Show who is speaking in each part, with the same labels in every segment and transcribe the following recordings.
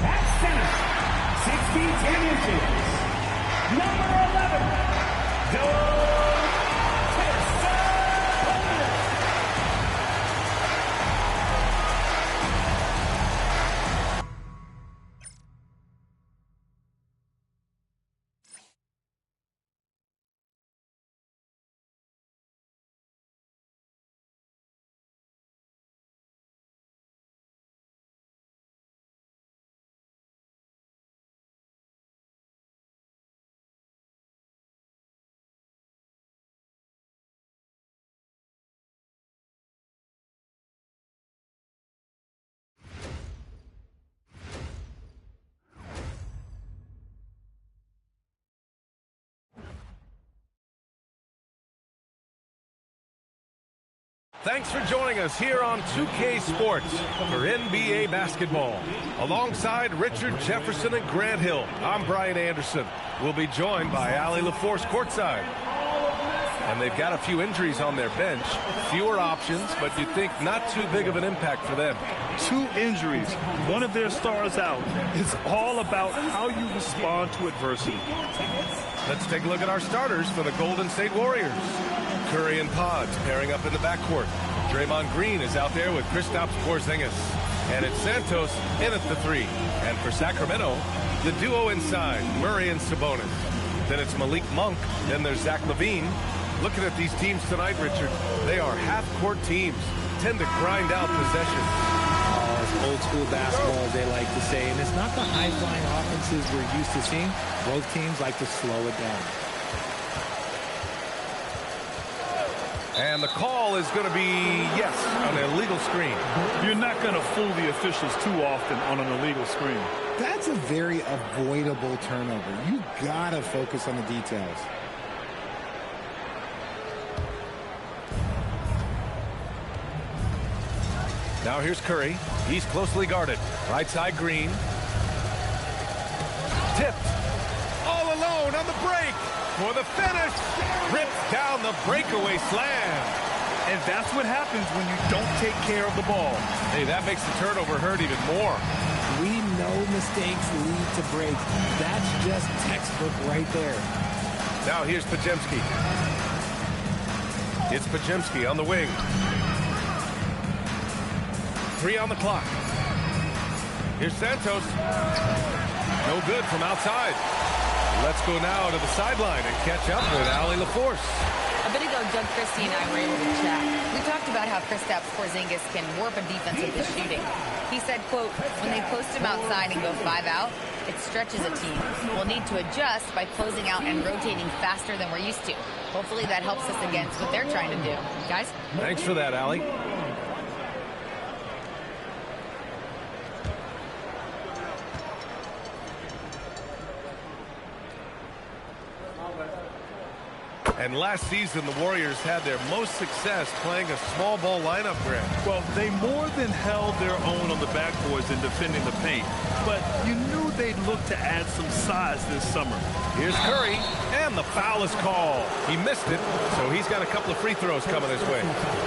Speaker 1: At center, 6 feet 10 inches, number 11,
Speaker 2: Thanks for joining us here on 2K Sports for NBA basketball. Alongside Richard Jefferson and Grant Hill, I'm Brian Anderson. We'll be joined by Allie LaForce courtside. And they've got a few injuries on their bench. Fewer options, but you'd think not too big of an impact for them.
Speaker 3: 2 injuries, one of their stars out. It's all about how you respond to adversity.
Speaker 2: Let's take a look at our starters for the Golden State Warriors. Curry and Pods pairing up in the backcourt. Draymond Green is out there with Kristaps Porzingis. And it's Santos in at the 3. And for Sacramento, the duo inside, Murray and Sabonis. Then it's Malik Monk. Then there's Zach LaVine. Looking at these teams tonight, Richard, they are half-court teams, tend to grind out possessions.
Speaker 4: Oh, it's old-school basketball, as they like to say. And it's not the high-flying offenses we're used to seeing. Both teams like to slow it down.
Speaker 2: And the call is going to be, yes, an illegal screen.
Speaker 3: You're not going to fool the officials too often on an illegal screen.
Speaker 4: That's a very avoidable turnover. You got to focus on the details.
Speaker 2: Now here's Curry. He's closely guarded. Right side Green. Tipped. All alone on the break. For the finish. Rips down the breakaway slam.
Speaker 3: And that's what happens when you don't take care of the ball.
Speaker 2: Hey, that makes the turnover hurt even more.
Speaker 4: We know mistakes lead to breaks. That's just textbook right there.
Speaker 2: Now here's Podziemski. It's Podziemski on the wing. 3 on the clock. Here's Santos. No good from outside. Let's go now to the sideline and catch up with Allie LaForce.
Speaker 5: A bit ago, Doug Christie and I were able to chat. We talked about how Kristaps Porzingis can warp a defense with his shooting. He said, quote, when they post him outside and go 5 out, it stretches a team. We'll need to adjust by closing out and rotating faster than we're used to. Hopefully that helps us against what they're trying to do. Guys?
Speaker 2: Thanks for that, Allie. And last season, the Warriors had their most success playing a small ball lineup, Grant.
Speaker 3: Well, they more than held their own on the backboards in defending the paint. But you knew they'd look to add some size this summer.
Speaker 2: Here's Curry, and the foul is called. He missed it, so he's got a couple of free throws coming his way.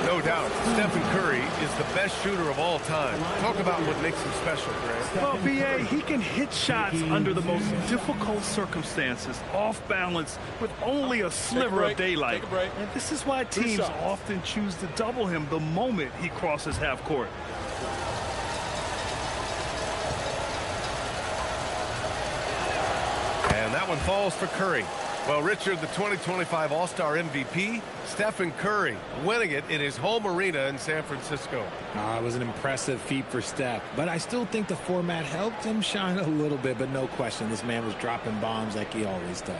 Speaker 2: No doubt, Stephen Curry is the best shooter of all time. Talk about what makes him special, Grant.
Speaker 3: Well, B.A., he can hit shots under the most difficult circumstances, off balance, with only a sliver of daylight. And this is why teams often choose to double him the moment he crosses half court.
Speaker 2: And that one falls for Curry. Well, Richard, the 2025 All-Star MVP, Stephen Curry, winning it in his home arena in San Francisco.
Speaker 4: It was an impressive feat for Steph, but I still think the format helped him shine a little bit, but no question, this man was dropping bombs like he always does.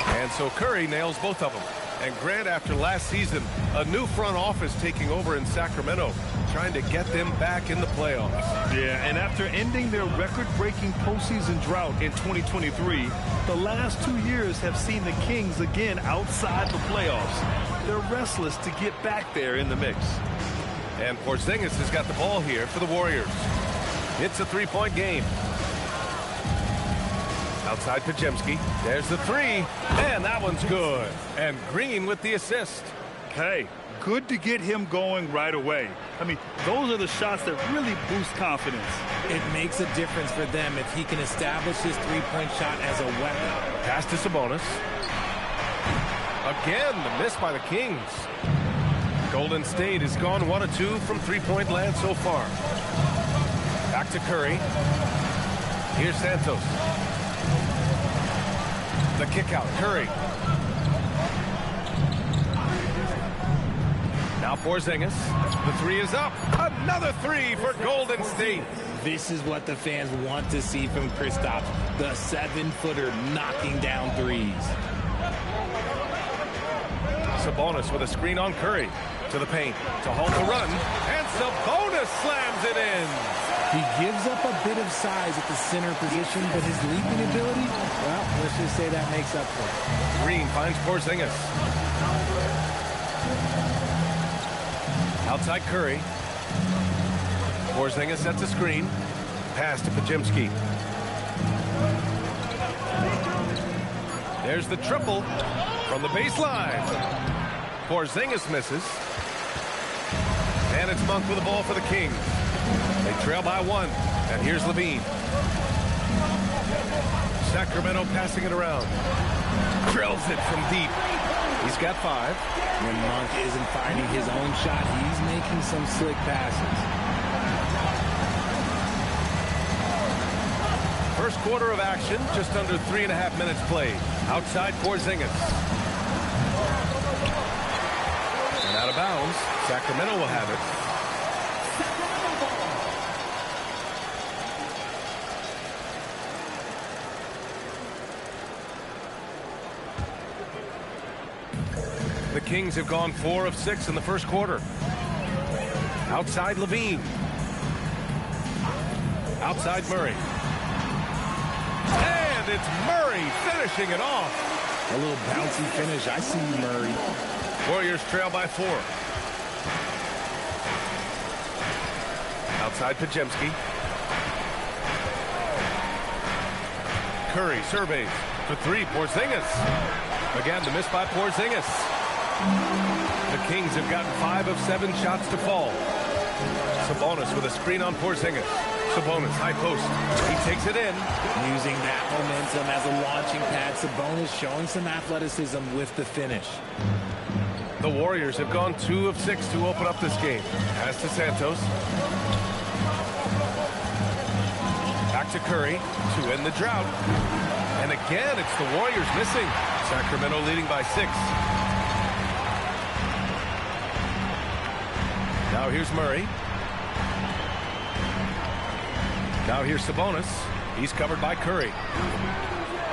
Speaker 2: And so Curry nails both of them. And Grant, after last season, a new front office taking over in Sacramento, trying to get them back in the playoffs.
Speaker 3: Yeah, and after ending their record-breaking postseason drought in 2023, the last 2 years have seen the Kings again outside the playoffs. They're restless to get back there in the mix.
Speaker 2: And Porzingis has got the ball here for the Warriors. It's a three-point game. Outside Pajemski. There's the three. And that one's good. And Green with the assist.
Speaker 3: Hey, good to get him going right away. I mean, those are the shots that really boost confidence.
Speaker 4: It makes a difference for them if he can establish his three-point shot as a weapon.
Speaker 2: Pass to Sabonis. Again, the miss by the Kings. Golden State has gone 1 of 2 from three-point land so far. Back to Curry. Here's Santos. The kick out, Curry. Now Porzingis. The three is up. Another three for Golden State.
Speaker 4: This is what the fans want to see from Kristaps. The 7-footer knocking down threes.
Speaker 2: Sabonis with a screen on Curry. To the paint. To halt the run. And Sabonis slams it in.
Speaker 4: He gives up a bit of size at the center position, but his leaping ability, well, let's just say that makes up for it.
Speaker 2: Green finds Porzingis. Outside Curry. Porzingis sets a screen. Pass to Pajemski. There's the triple from the baseline. Porzingis misses. And it's Monk with the ball for the Kings. They trail by 1. And here's Levine. Sacramento passing it around. Drills it from deep. He's got 5.
Speaker 4: When Monk isn't finding his own shot, he's making some slick passes.
Speaker 2: First quarter of action, just under 3.5 minutes played. Outside Porzingis. And out of bounds. Sacramento will have it. The Kings have gone 4 of 6 in the first quarter. Outside Levine. Outside Murray. And it's Murray finishing it off.
Speaker 4: A little bouncy finish. I see you, Murray.
Speaker 2: Warriors trail by 4. Outside Pajemski. Curry surveys for 3. Porzingis. Again, the miss by Porzingis. The Kings have gotten 5 of 7 shots to fall. Sabonis with a screen on Porzingis. Sabonis, high post. He takes it in.
Speaker 4: Using that momentum as a launching pad. Sabonis showing some athleticism with the finish.
Speaker 2: The Warriors have gone 2 of 6 to open up this game. Pass to Santos. Back to Curry to end the drought. And again, it's the Warriors missing. Sacramento leading by 6. Now here's Murray. Now here's Sabonis. He's covered by Curry.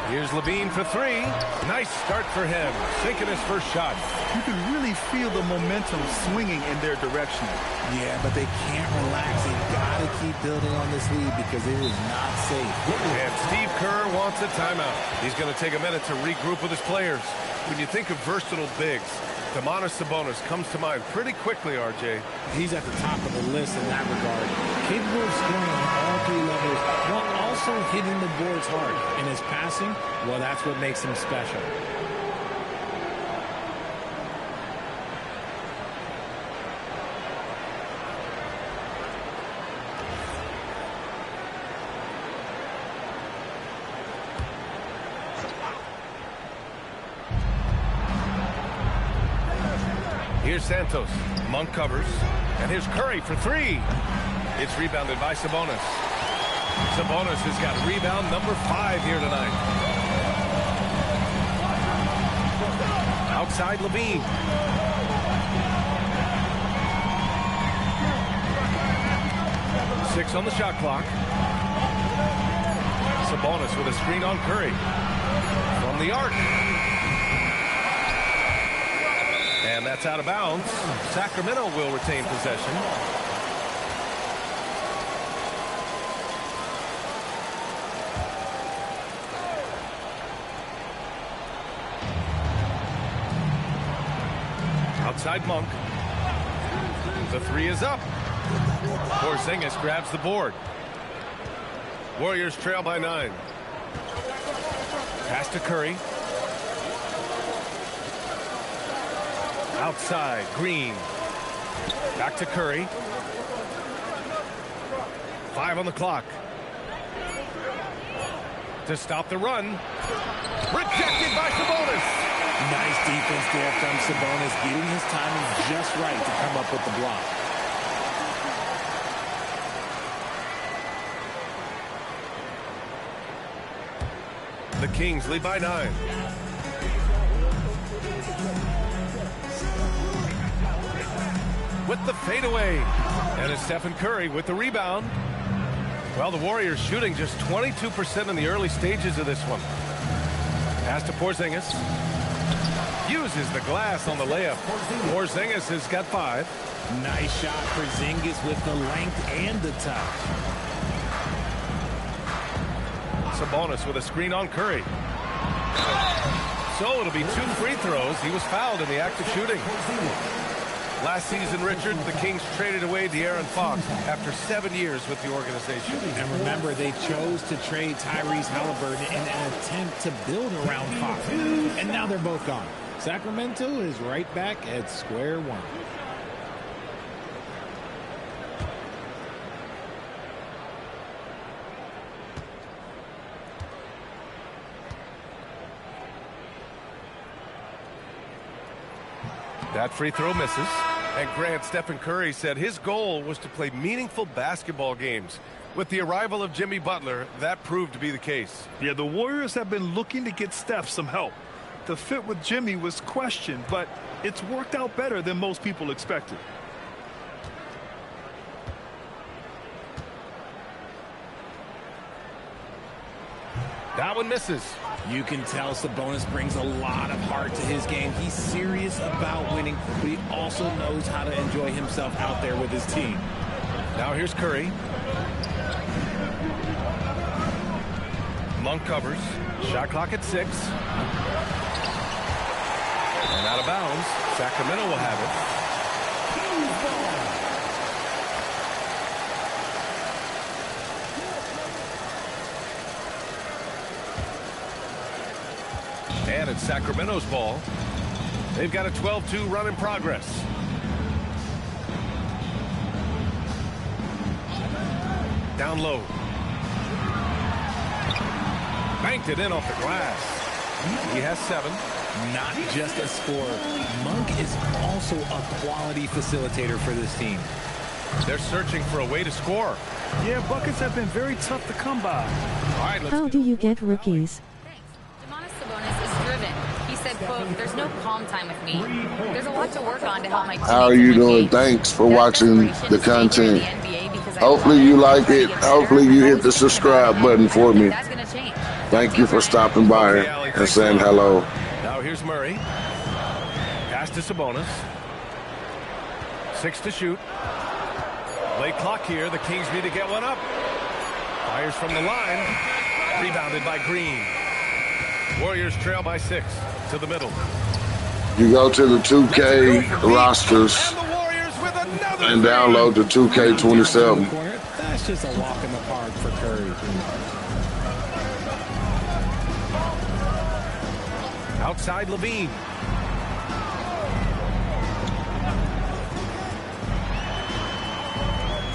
Speaker 2: Here's Levine for 3. Nice start for him. Sinking his first shot.
Speaker 3: You can really feel the momentum swinging in their direction.
Speaker 4: Yeah, but they can't relax. They've got to keep building on this lead because it is not safe.
Speaker 2: And Steve Kerr wants a timeout. He's going to take a minute to regroup with his players. When you think of versatile bigs, Domantas Sabonis comes to mind pretty quickly, RJ.
Speaker 4: He's at the top of the list in that regard. Capable of scoring on all three levels while also hitting the boards hard. And his passing, well, that's what makes him special.
Speaker 2: Here's Santos. Monk covers. And here's Curry for three. It's rebounded by Sabonis. Sabonis has got rebound number 5 here tonight. Outside Levine. Six on the shot clock. Sabonis with a screen on Curry. From the arc. And that's out of bounds. Sacramento will retain possession. Outside Monk. The three is up. Porzingis grabs the board. Warriors trail by 9. Pass to Curry. Outside, Green. Back to Curry. 5 on the clock. To stop the run. Rejected by Sabonis.
Speaker 4: Nice defense there from Sabonis, getting his timing just right to come up with the block.
Speaker 2: The Kings lead by 9. With the fadeaway. And it's Stephen Curry with the rebound. Well, the Warriors shooting just 22% in the early stages of this one. Pass to Porzingis. Uses the glass on the layup. Porzingis has got 5.
Speaker 4: Nice shot for Porzingis with the length and the touch.
Speaker 2: Sabonis with a screen on Curry. So it'll be 2 free throws. He was fouled in the act of shooting. Last season, Richard, the Kings traded away De'Aaron Fox after 7 years with the organization.
Speaker 4: And remember, they chose to trade Tyrese Halliburton in an attempt to build around Fox. And now they're both gone. Sacramento is right back at square one.
Speaker 2: That free throw misses. And Grant, Stephen Curry said his goal was to play meaningful basketball games. With the arrival of Jimmy Butler, that proved to be the case.
Speaker 3: Yeah, the Warriors have been looking to get Steph some help. The fit with Jimmy was questioned, but it's worked out better than most people expected.
Speaker 2: That one misses.
Speaker 4: You can tell Sabonis brings a lot of heart to his game. He's serious about winning, but he also knows how to enjoy himself out there with his team.
Speaker 2: Now here's Curry. Monk covers. Shot clock at 6. And out of bounds. Sacramento will have it. And it's Sacramento's ball. They've got a 12-2 run in progress. Down low. Banked it in off the glass. He has 7.
Speaker 4: Not just a scorer. Monk is also a quality facilitator for this team.
Speaker 2: They're searching for a way to score.
Speaker 3: Yeah, buckets have been very tough to come by.
Speaker 2: All right, let's
Speaker 6: How do you get rookies?
Speaker 5: Domantas Sabonis is driven. He said, quote, "There's no calm time with me. There's a lot to work on to help my team."
Speaker 7: How are you doing? Thanks for watching the content. Hopefully you like it. Hopefully you hit the subscribe button for me. Thank you for stopping by and saying hello.
Speaker 2: Now here's Murray. Pass to Sabonis. 6 to shoot. Late clock here. The Kings need to get one up. Fires from the line. Rebounded by Green. Warriors trail by 6 to the middle.
Speaker 7: You go to the 2K rosters and download the 2K27.
Speaker 4: That's just a walk in the park for Curry.
Speaker 2: Outside Levine.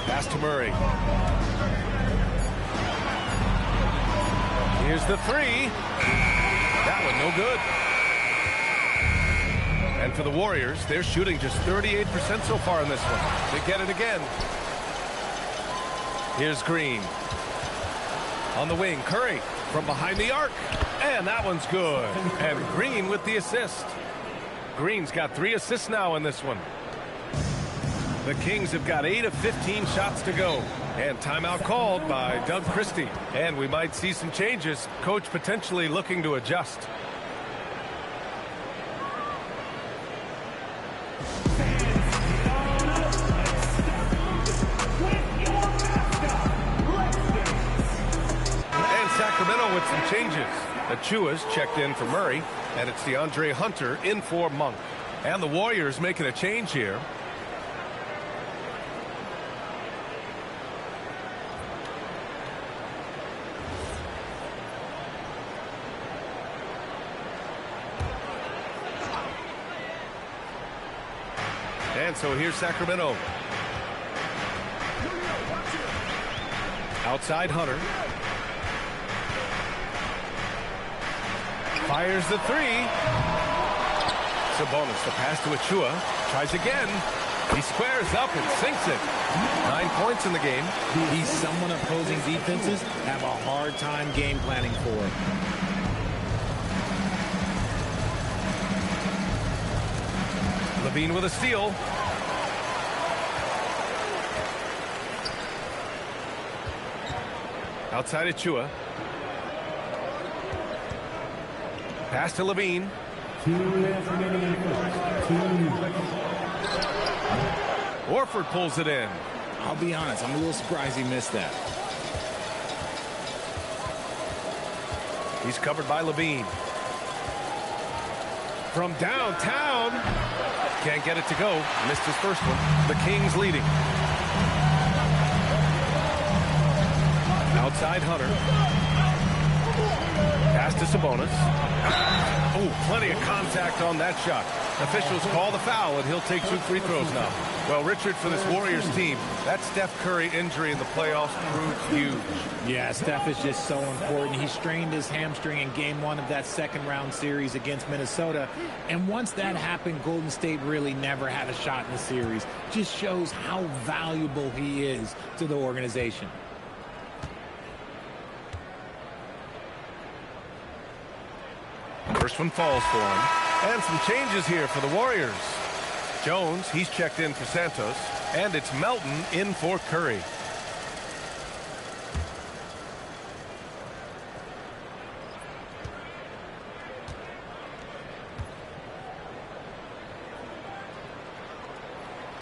Speaker 2: Pass to Murray. Here's the three. That one no good. And for the Warriors, they're shooting just 38% so far in this one. They get it again. Here's Green. On the wing, Curry from behind the arc. And that one's good. And Green with the assist. Green's got 3 assists now in this one. The Kings have got 8 of 15 shots to go. And timeout called by Doug Christie. And we might see some changes. Coach potentially looking to adjust. And Sacramento with some changes. Achua's checked in for Murray. And it's DeAndre Hunter in for Monk. And the Warriors making a change here. And so here's Sacramento. Outside Hunter. Fires the three. Sabonis, the pass to Achua. Tries again. He squares up and sinks it. 9 points in the game.
Speaker 4: He's someone opposing defenses have a hard time game planning for.
Speaker 2: Levine with a steal. Outside Achua. Pass to Levine. Horford pulls it in.
Speaker 4: I'll be honest, I'm a little surprised he missed that.
Speaker 2: He's covered by Levine. From downtown. Can't get it to go. Missed his first one. The Kings leading. Outside Hunter. Pass to Sabonis. Oh, plenty of contact on that shot. Officials call the foul, and he'll take 2 free throws now. Well, Richard, for this Warriors team, that Steph Curry injury in the playoffs proved huge.
Speaker 4: Yeah, Steph is just so important. He strained his hamstring in game 1 of that second-round series against Minnesota. And once that happened, Golden State really never had a shot in the series. Just shows how valuable he is to the organization.
Speaker 2: First one falls for him. And some changes here for the Warriors. Jones, he's checked in for Santos. And it's Melton in for Curry.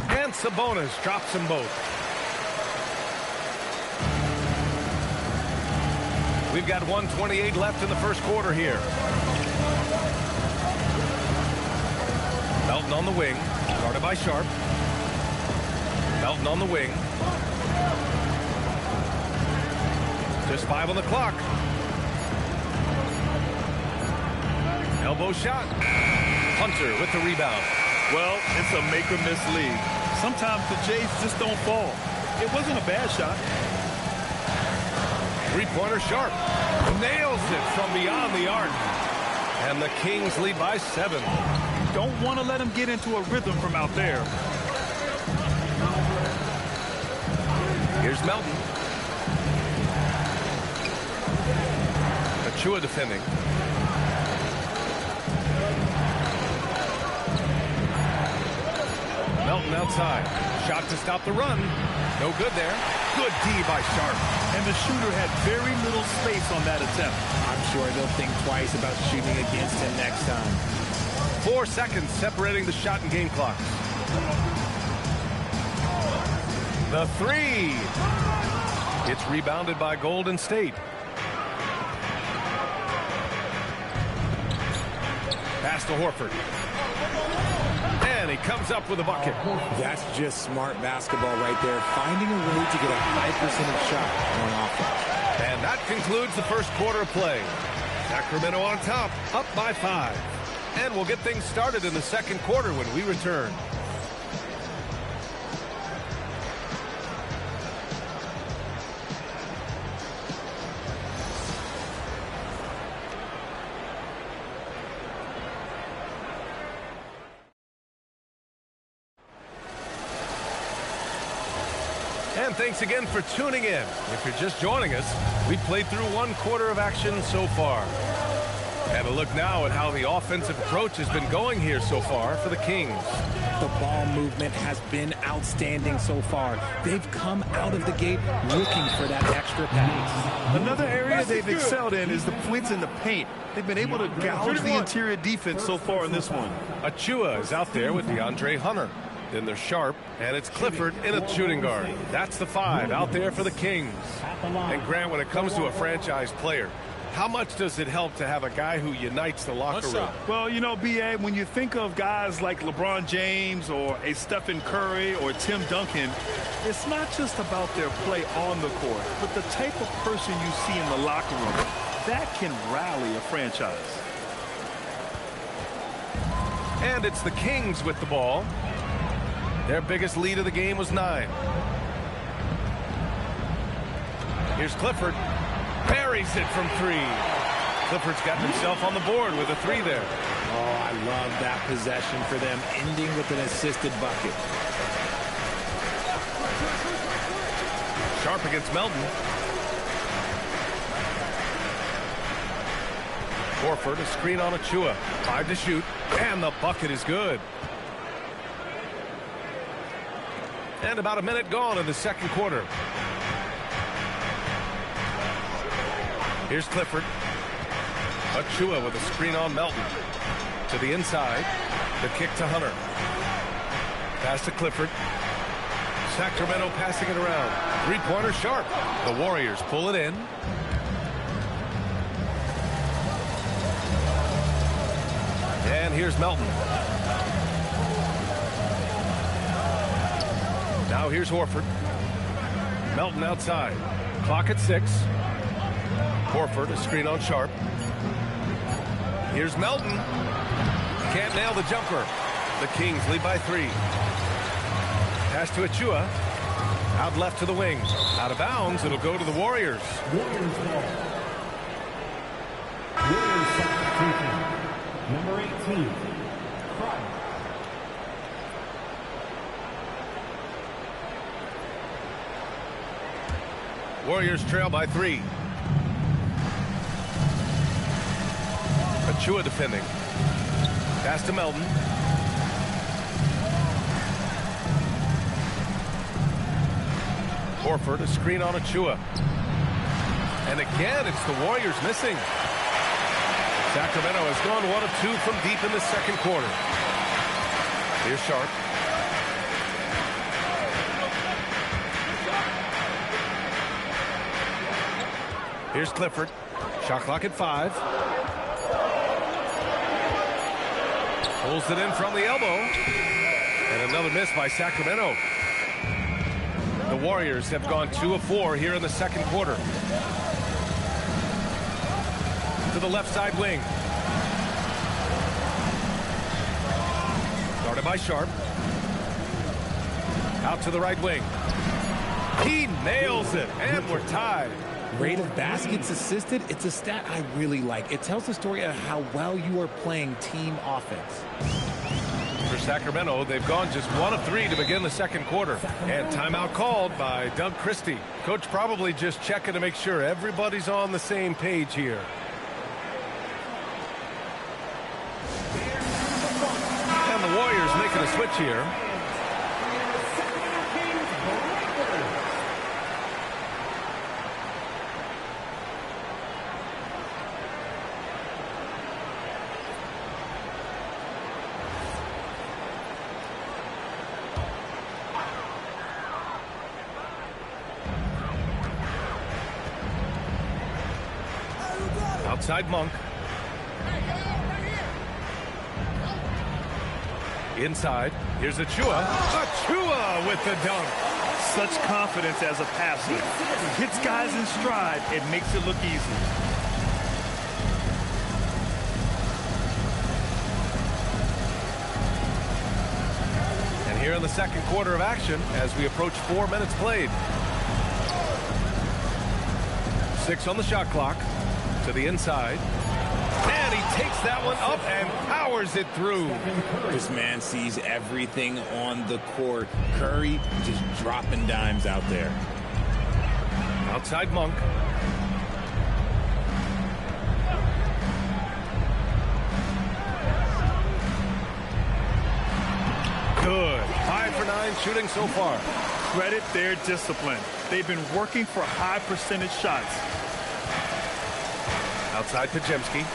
Speaker 2: And Sabonis drops them both. We've got 1:28 left in the first quarter here. Melton on the wing, guarded by Sharp. Melton on the wing. Just 5 on the clock. Elbow shot. Hunter with the rebound.
Speaker 3: Well, it's a make-or-miss league. Sometimes the Jays just don't fall. It wasn't a bad shot.
Speaker 2: Three-pointer Sharp. Nails it from beyond the arc. And the Kings lead by 7.
Speaker 3: Don't want to let him get into a rhythm from out there.
Speaker 2: Here's Melton. Achua defending. Melton outside. Shot to stop the run. No good there. Good D by Sharp.
Speaker 3: And the shooter had very little space on that attempt.
Speaker 4: I'm sure they'll think twice about shooting against him next time.
Speaker 2: 4 seconds separating the shot and game clock. The three. It's rebounded by Golden State. Pass to Horford. And he comes up with a bucket.
Speaker 4: That's just smart basketball right there. Finding a way to get a high percentage shot on offense.
Speaker 2: And that concludes the first quarter of play. Sacramento on top, up by 5. And we'll get things started in the second quarter when we return. And thanks again for tuning in. If you're just joining us, we've played through one quarter of action so far. And a look now at how the offensive approach has been going here so far for the Kings.
Speaker 4: The ball movement has been outstanding so far. They've come out of the gate looking for that extra pass.
Speaker 3: Another area they've excelled in is the points in the paint. They've been able to gouge the interior defense so far in this one.
Speaker 2: Achua is out there with DeAndre Hunter. Then there's Sharp, and it's Clifford in a shooting guard. That's the 5 out there for the Kings. And Grant, when it comes to a franchise player, how much does it help to have a guy who unites the locker room?
Speaker 3: Well, you know, B.A., when you think of guys like LeBron James or a Stephen Curry or Tim Duncan, it's not just about their play on the court, but the type of person you see in the locker room. That can rally a franchise.
Speaker 2: And it's the Kings with the ball. Their biggest lead of the game was 9. Here's Clifford. Buries it from 3. Clifford's gotten himself on the board with a 3 there.
Speaker 4: Oh, I love that possession for them, ending with an assisted bucket.
Speaker 2: Sharp against Melton. Horford, a screen on Achua. 5 to shoot, and the bucket is good. And about a minute gone in the second quarter. Here's Clifford. Achua with a screen on Melton. To the inside. The kick to Hunter. Pass to Clifford. Sacramento passing it around. Three-pointer Sharp. The Warriors pull it in. And here's Melton. Now here's Horford. Melton outside. Clock at 6. Horford, a screen on Sharp. Here's Melton. Can't nail the jumper. The Kings lead by 3. Pass to Achua. Out left to the wing. Out of bounds. It'll go to the Warriors.
Speaker 1: Warriors ball. Warriors substitution. Number 18. Pride.
Speaker 2: Warriors trail by 3. Achua defending. Pass to Melton. Horford, a screen on Achua. And again, it's the Warriors missing. Sacramento has gone 1 of 2 from deep in the second quarter. Here's Sharp. Here's Clifford. Shot clock at 5. Pulls it in from the elbow. And another miss by Sacramento. The Warriors have gone 2 of 4 here in the second quarter. To the left side wing. Started by Sharp. Out to the right wing. He nails it, and we're tied.
Speaker 4: Rate of baskets assisted, it's a stat I really like. It tells the story of how well you are playing team offense.
Speaker 2: For Sacramento, they've gone just 1 of 3 to begin the second quarter. And timeout called by Doug Christie. Coach probably just checking to make sure everybody's on the same page here. And the Warriors making a switch here. Outside Monk. Inside, here's Achua. Achua with the dunk.
Speaker 3: Such confidence as a passer. He hits guys in stride. It makes it look easy.
Speaker 2: And here in the second quarter of action, as we approach 4 minutes played. 6 on the shot clock. To the inside. And he takes that one up and powers it through.
Speaker 4: This man sees everything on the court. Curry just dropping dimes out there.
Speaker 2: Outside Monk. Good. 5 for 9 shooting so far.
Speaker 3: Credit their discipline. They've been working for high percentage shots.
Speaker 2: Outside Pajemski.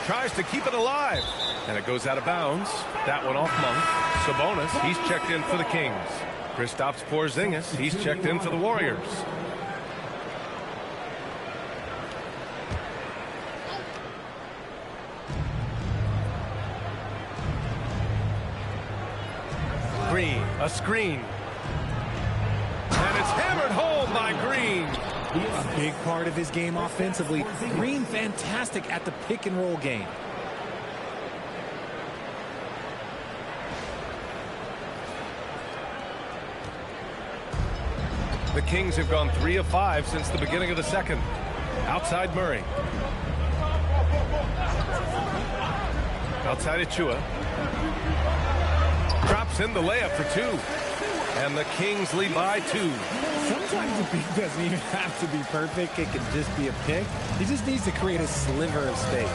Speaker 2: Tries to keep it alive. And it goes out of bounds. That one off Monk. Sabonis, he's checked in for the Kings. Kristaps Porzingis, he's checked in for the Warriors. Green, a screen. And it's hammered home by Green.
Speaker 4: A big part of his game offensively. Green fantastic at the pick and roll game.
Speaker 2: The Kings have gone 3 of 5 since the beginning of the second. Outside Murray. Outside Achua. Drops in the layup for 2. And the Kings lead by 2.
Speaker 4: Sometimes the pick doesn't even have to be perfect. It can just be a pick. He just needs to create a sliver of space.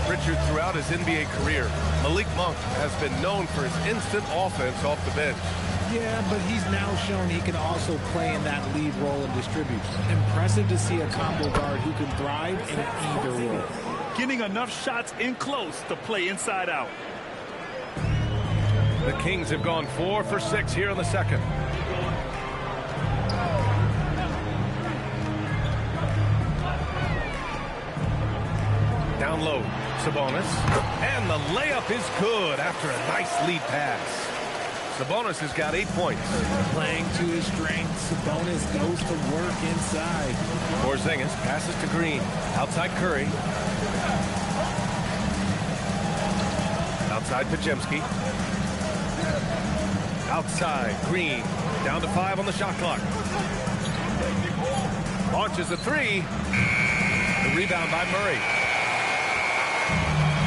Speaker 2: Richard, throughout his NBA career, Malik Monk has been known for his instant offense off the bench.
Speaker 4: Yeah, but he's now shown he can also play in that lead role and distribute. Impressive to see a combo guard who can thrive in either role.
Speaker 3: Getting enough shots in close to play inside out.
Speaker 2: The Kings have gone 4 for 6 here in the second. Down low, Sabonis. And the layup is good after a nice lead pass. Sabonis has got 8 points.
Speaker 4: Playing to his strengths, Sabonis goes to work inside.
Speaker 2: Porzingis passes to Green. Outside Curry. Outside Pajemski. Outside Green. Down to 5 on the shot clock. Launches a 3. The rebound by Murray.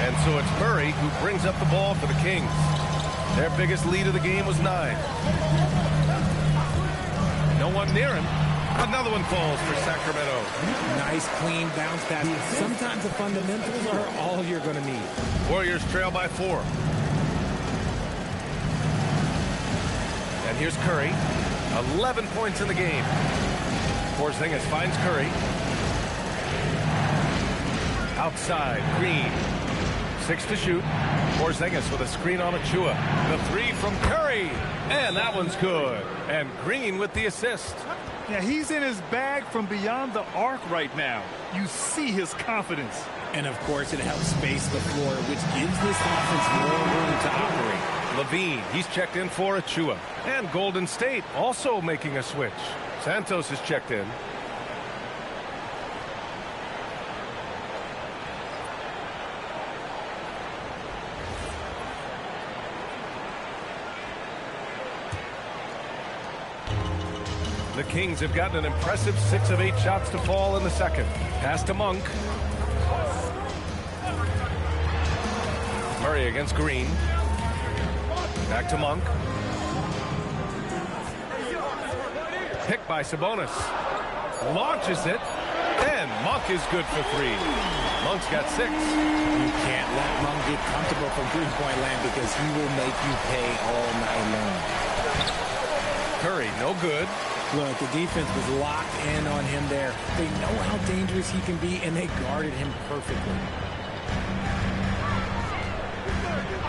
Speaker 2: And so it's Murray who brings up the ball for the Kings. Their biggest lead of the game was 9. No one near him. Another one falls for Sacramento.
Speaker 4: Nice, clean bounce pass. Sometimes the fundamentals are all you're going to need.
Speaker 2: Warriors trail by 4. And here's Curry. 11 points in the game. Porzingis finds Curry. Outside, Green. 6 to shoot. Porzingis with a screen on Achua. The 3 from Curry. And that one's good. And Green with the assist.
Speaker 3: Yeah, he's in his bag from beyond the arc right now. You see his confidence.
Speaker 4: And, of course, it helps space the floor, which gives this offense more room to operate.
Speaker 2: Levine, he's checked in for Achua. And Golden State also making a switch. Santos is checked in. The Kings have gotten an impressive 6 of 8 shots to fall in the second. Pass to Monk. Murray against Green. Back to Monk. Picked by Sabonis. Launches it. And Monk is good for 3. Monk's got 6.
Speaker 4: You can't let Monk get comfortable from three-point land because he will make you pay all night long.
Speaker 2: Curry, no good.
Speaker 4: Look, the defense was locked in on him there. They know how dangerous he can be, and they guarded him perfectly.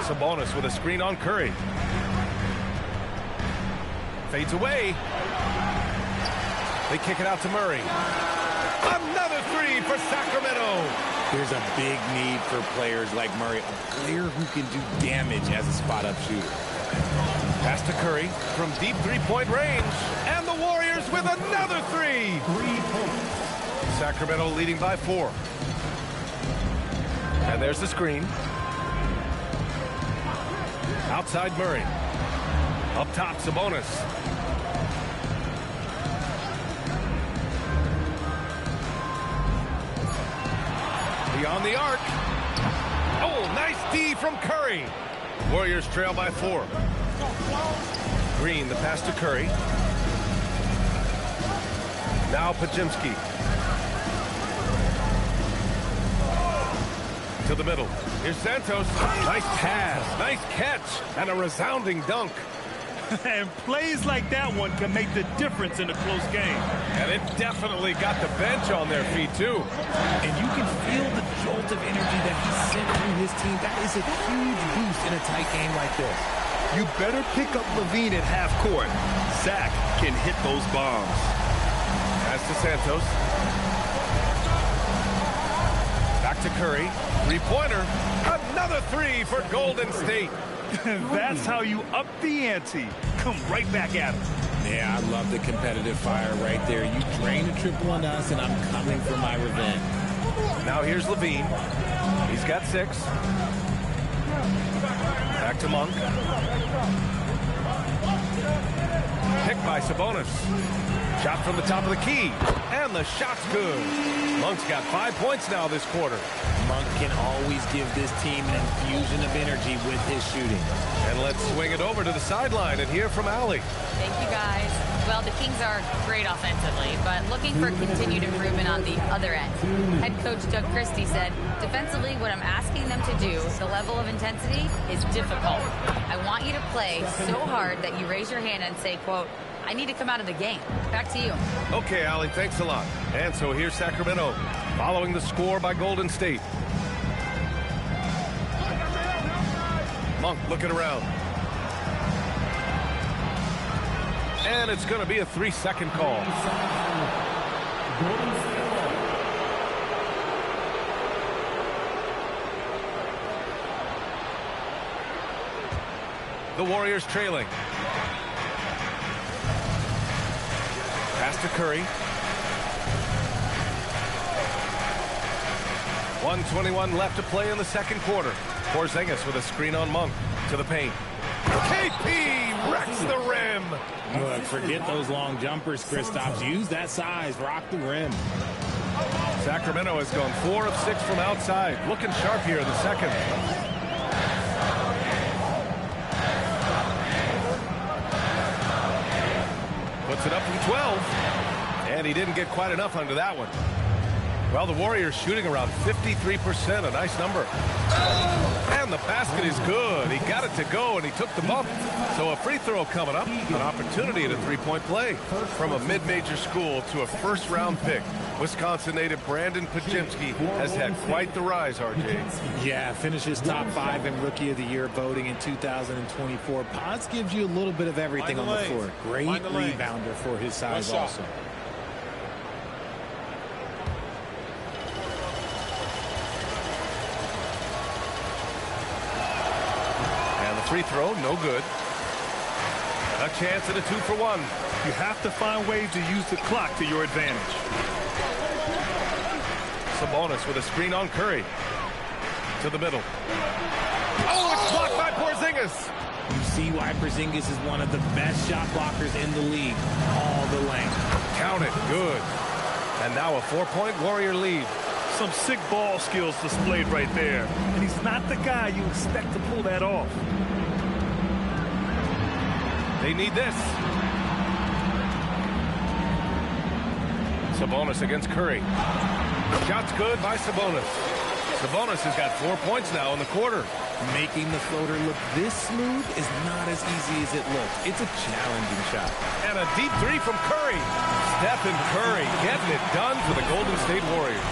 Speaker 2: Sabonis with a screen on Curry. Fades away. They kick it out to Murray. Another three for Sacramento.
Speaker 4: There's a big need for players like Murray, a player who can do damage as a spot-up shooter.
Speaker 2: Pass to Curry from deep three-point range. And the Warriors with another three.
Speaker 1: 3 points.
Speaker 2: Sacramento leading by 4. And there's the screen. Outside Murray. Up top, Sabonis. Beyond the arc. Oh, nice D from Curry. Warriors trail by 4. Green, the pass to Curry. Now Pajimski. To the middle. Here's Santos. Nice pass, nice catch, and a resounding dunk.
Speaker 3: And plays like that one can make the difference in a close game.
Speaker 2: And it definitely got the bench on their feet, too.
Speaker 4: And you can feel the jolt of energy that he sent through his team. That is a huge boost in a tight game like this.
Speaker 3: You better pick up Levine at half court. Zach can hit those bombs.
Speaker 2: Pass to Santos. Back to Curry. Three-pointer. Another three for Golden State.
Speaker 3: That's how you up the ante. Come right back at him.
Speaker 4: Yeah, I love the competitive fire right there. You drain a triple on us, and I'm coming for my revenge.
Speaker 2: Now here's Levine. He's got 6. Back to Monk. Picked by Sabonis. Shot from the top of the key. And the shot's good. Monk's got 5 points now this quarter.
Speaker 4: Monk can always give this team an infusion of energy with his shooting.
Speaker 2: And let's swing it over to the sideline and hear from Allie.
Speaker 5: Thank you, guys. Well, the Kings are great offensively, but looking for continued improvement on the other end. Head coach Doug Christie said, defensively, what I'm asking them to do, the level of intensity, is difficult. I want you to play so hard that you raise your hand and say, quote, I need to come out of the game. Back to you.
Speaker 2: Okay, Allie, thanks a lot. And so here's Sacramento, following the score by Golden State. Monk looking around. And it's going to be a 3-second call. The Warriors trailing. Pass to Curry. 1:21 left to play in the second quarter. Porzingis with a screen on Monk to the paint. KP wrecks the rim.
Speaker 4: Look, forget those long jumpers, Kristaps. Use that size. Rock the rim.
Speaker 2: Sacramento has gone 4 of 6 from outside. Looking sharp here in the second. Puts it up from 12. And he didn't get quite enough under that one. Well, the Warriors shooting around 53%, a nice number. And the basket is good. He got it to go, and he took the bump. So a free throw coming up, an opportunity at a three-point play. From a mid-major school to a first-round pick, Wisconsin native Brandon Pajimski has had quite the rise, RJ.
Speaker 4: Yeah, finishes top 5 in Rookie of the Year voting in 2024. Pods gives you a little bit of everything on the floor. Great rebounder for his size also.
Speaker 2: Free throw, no good. A chance at a 2-for-1.
Speaker 3: You have to find ways to use the clock to your advantage.
Speaker 2: Sabonis with a screen on Curry. To the middle. Oh, it's blocked by Porzingis.
Speaker 4: You see why Porzingis is one of the best shot blockers in the league. All the length.
Speaker 2: Count it, good. And now a 4-point Warrior lead.
Speaker 3: Some sick ball skills displayed right there. And he's not the guy you expect to pull that off.
Speaker 2: They need this. Sabonis against Curry. Shot's good by Sabonis. Sabonis has got 4 points now in the quarter.
Speaker 4: Making the floater look this smooth is not as easy as it looks. It's a challenging shot.
Speaker 2: And a deep 3 from Curry. Stephen Curry getting it done for the Golden State Warriors.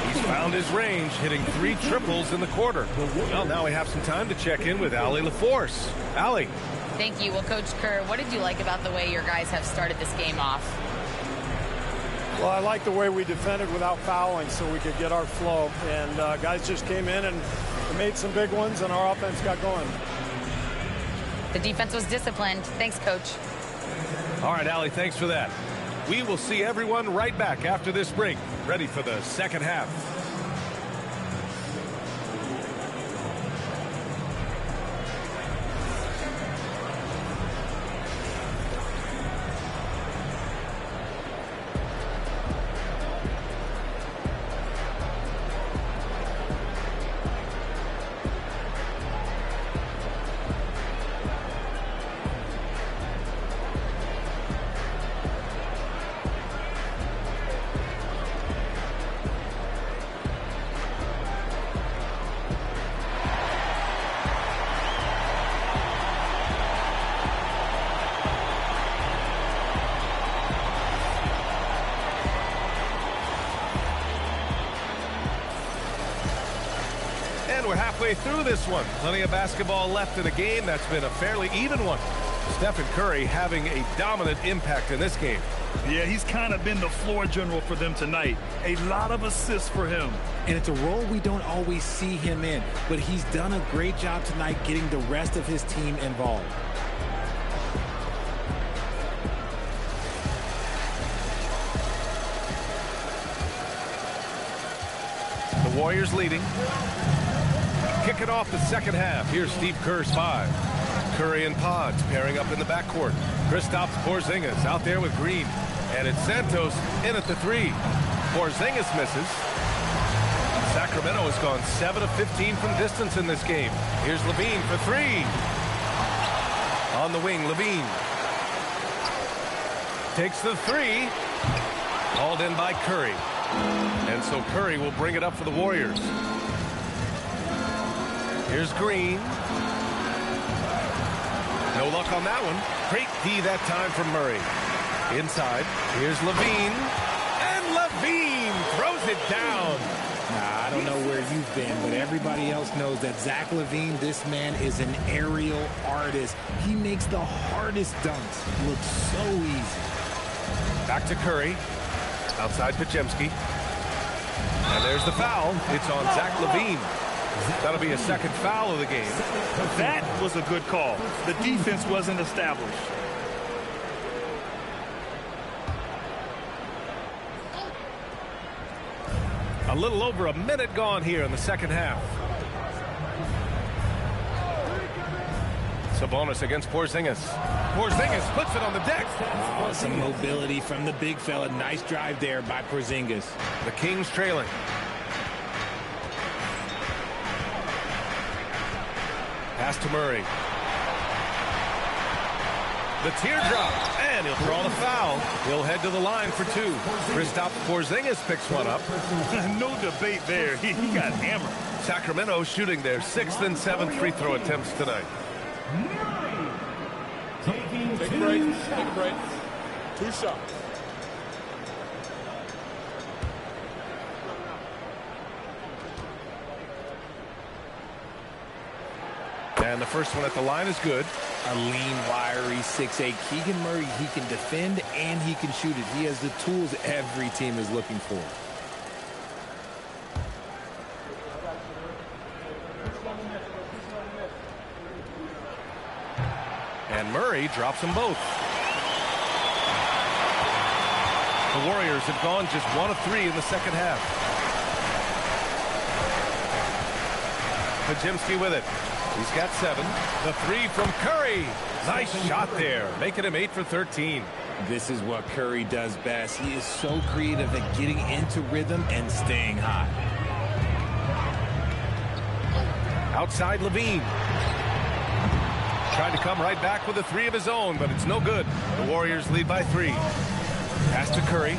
Speaker 2: He's found his range, hitting 3 triples in the quarter. Well, now we have some time to check in with Allie LaForce. Allie.
Speaker 5: Thank you. Well, Coach Kerr, what did you like about the way your guys have started this game off?
Speaker 6: Well, I like the way we defended without fouling so we could get our flow. And guys just came in and made some big ones, and our offense got going.
Speaker 5: The defense was disciplined. Thanks, Coach.
Speaker 2: All right, Allie, thanks for that. We will see everyone right back after this break, ready for the second half. We're halfway through this one. Plenty of basketball left in a game that's been a fairly even one. Stephen Curry having a dominant impact in this game.
Speaker 3: Yeah, he's kind of been the floor general for them tonight. A lot of assists for him.
Speaker 4: And it's a role we don't always see him in, but he's done a great job tonight getting the rest of his team involved.
Speaker 2: The Warriors leading. Kicking off the second half. Here's Steve Kerr's 5. Curry and Pods pairing up in the backcourt. Kristaps Porzingis out there with Green. And it's Santos in at the 3. Porzingis misses. Sacramento has gone 7 of 15 from distance in this game. Here's Levine for 3. On the wing, Levine. Takes the 3. Hauled in by Curry. And so Curry will bring it up for the Warriors. Here's Green. No luck on that one. Great D that time from Murray. Inside. Here's Levine. And Levine throws it down.
Speaker 4: Nah, I don't know where you've been, but everybody else knows that Zach LaVine, this man is an aerial artist. He makes the hardest dunks look so easy.
Speaker 2: Back to Curry. Outside Podziemski. And there's the foul. It's on Zach LaVine. That'll be a second foul of the game.
Speaker 3: That was a good call. The defense wasn't established.
Speaker 2: A little over a minute gone here in the second half. Sabonis against Porzingis. Porzingis puts it on the deck.
Speaker 4: Oh, some mobility from the big fella. Nice drive there by Porzingis.
Speaker 2: The Kings trailing. Pass to Murray. The teardrop, and he'll draw the foul. He'll head to the line for 2. Kristaps Porzingis picks one up.
Speaker 3: No debate there. He got hammered.
Speaker 2: Sacramento shooting their 6th and 7th free throw attempts tonight.
Speaker 6: Take a break. Take a break. 2 shots.
Speaker 2: And the first one at the line is good.
Speaker 4: A lean, wiry 6'8". Keegan Murray, he can defend and he can shoot it. He has the tools every team is looking for.
Speaker 2: And Murray drops them both. The Warriors have gone just 1 of 3 in the second half. Podziemski with it. He's got 7. The 3 from Curry. Nice shot there, making him 8 for 13.
Speaker 4: This is what Curry does best. He is so creative at getting into rhythm and staying hot.
Speaker 2: Outside Levine. Tried to come right back with a 3 of his own, but it's no good. The Warriors lead by 3. Pass to Curry.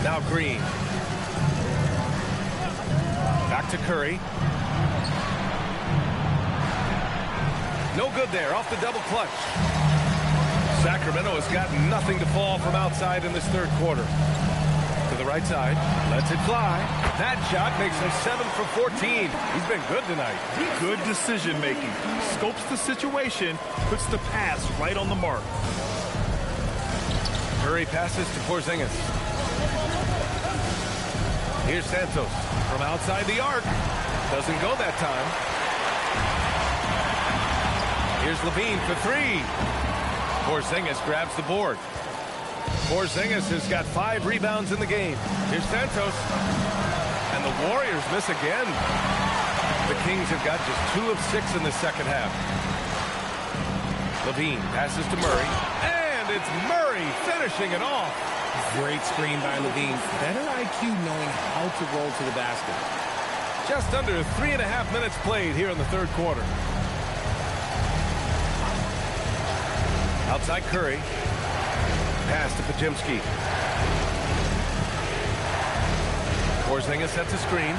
Speaker 2: Now Green. Back to Curry. No good there, off the double clutch. Sacramento has got nothing to fall from outside in this third quarter. To the right side, lets it fly. That shot makes him 7 for 14. He's been good tonight.
Speaker 3: Good decision making. Scopes the situation, puts the pass right on the mark.
Speaker 2: Curry passes to Porzingis. Here's Santos from outside the arc. Doesn't go that time. Here's Levine for three. Porzingis grabs the board. Porzingis has got 5 rebounds in the game. Here's Santos. And the Warriors miss again. The Kings have got just 2 of 6 in the second half. Levine passes to Murray. And it's Murray finishing it off.
Speaker 4: Great screen by Levine. Better IQ knowing how to roll to the basket.
Speaker 2: Just under 3.5 minutes played here in the third quarter. Outside Curry. Pass to Podziemski. Porzingis sets a screen.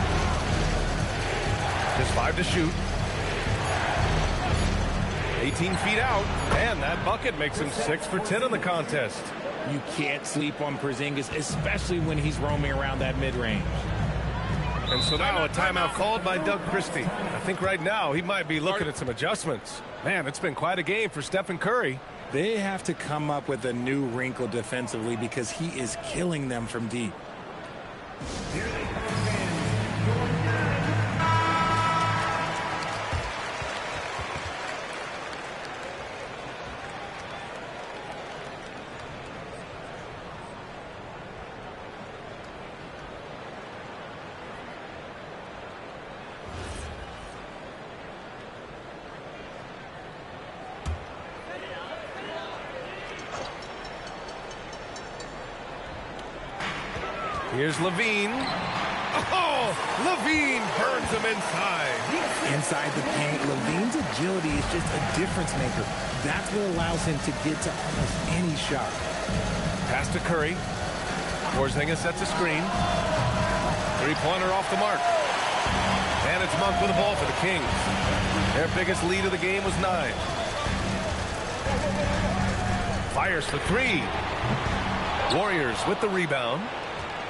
Speaker 2: Just 5 to shoot. 18 feet out. And that bucket makes him 6 for 10 in the contest.
Speaker 4: You can't sleep on Porzingis, especially when he's roaming around that mid-range.
Speaker 2: And so now a timeout called by Doug Christie. I think right now he might be looking at some adjustments. Man, it's been quite a game for Stephen Curry.
Speaker 4: They have to come up with a new wrinkle defensively because he is killing them from deep.
Speaker 2: Here's Levine. Oh, Levine burns him inside.
Speaker 4: Inside the paint, Levine's agility is just a difference maker. That's what allows him to get to almost any shot.
Speaker 2: Pass to Curry. Porzingis sets a screen. 3-pointer off the mark. And it's Monk with the ball for the Kings. Their biggest lead of the game was 9. Fires for 3. Warriors with the rebound.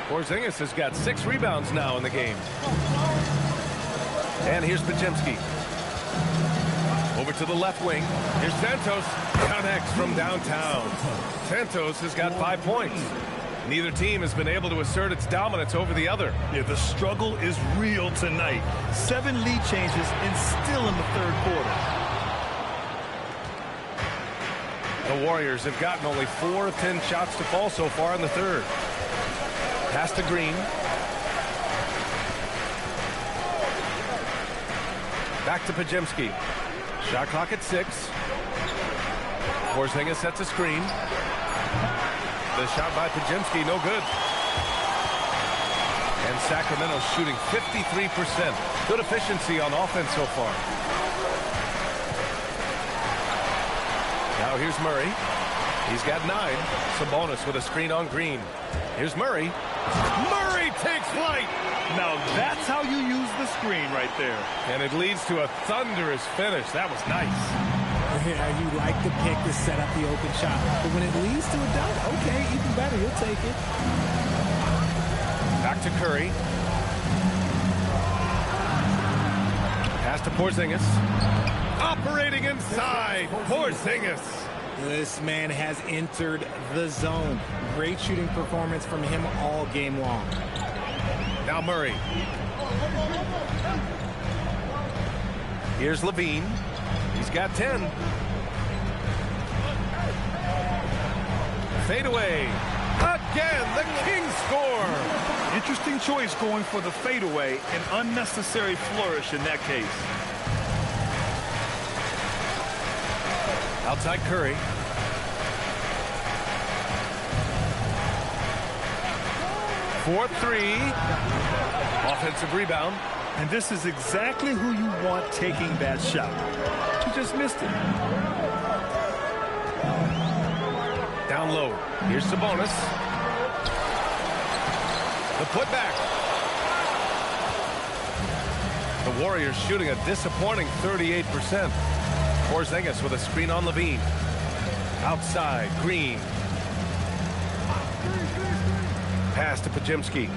Speaker 2: Porzingis has got 6 rebounds now in the game. And here's Podziemski. Over to the left wing. Here's Santos. Connects from downtown. Santos has got 5 points. Neither team has been able to assert its dominance over the other.
Speaker 3: Yeah, the struggle is real tonight. 7 lead changes and still in the third quarter.
Speaker 2: The Warriors have gotten only 4 of 10 shots to fall so far in the third. Pass to Green. Back to Podziemski. Shot clock at 6. Porzingis sets a screen. The shot by Podziemski, no good. And Sacramento shooting 53%. Good efficiency on offense so far. Now here's Murray. He's got 9. Sabonis with a screen on Green. Here's Murray. Murray takes flight.
Speaker 3: Now that's how you use the screen right there.
Speaker 2: And it leads to a thunderous finish. That was nice.
Speaker 4: Yeah, you like the pick to set up the open shot. But when it leads to a dunk, okay, even better. You'll take it.
Speaker 2: Back to Curry. Pass to Porzingis. Operating inside. Porzingis.
Speaker 4: This man has entered the zone. Great shooting performance from him all game long.
Speaker 2: Now Murray. Here's Levine. He's got 10. Fade away. Again, the Kings score.
Speaker 3: Interesting choice going for the fadeaway. An unnecessary flourish in that case.
Speaker 2: Outside Curry. For 3. Offensive rebound.
Speaker 3: And this is exactly who you want taking that shot. He just missed it.
Speaker 2: Down low. Here's Sabonis. The putback. The Warriors shooting a disappointing 38%. Porzingis with a screen on Levine. Outside, Green. Pass to Podziemski.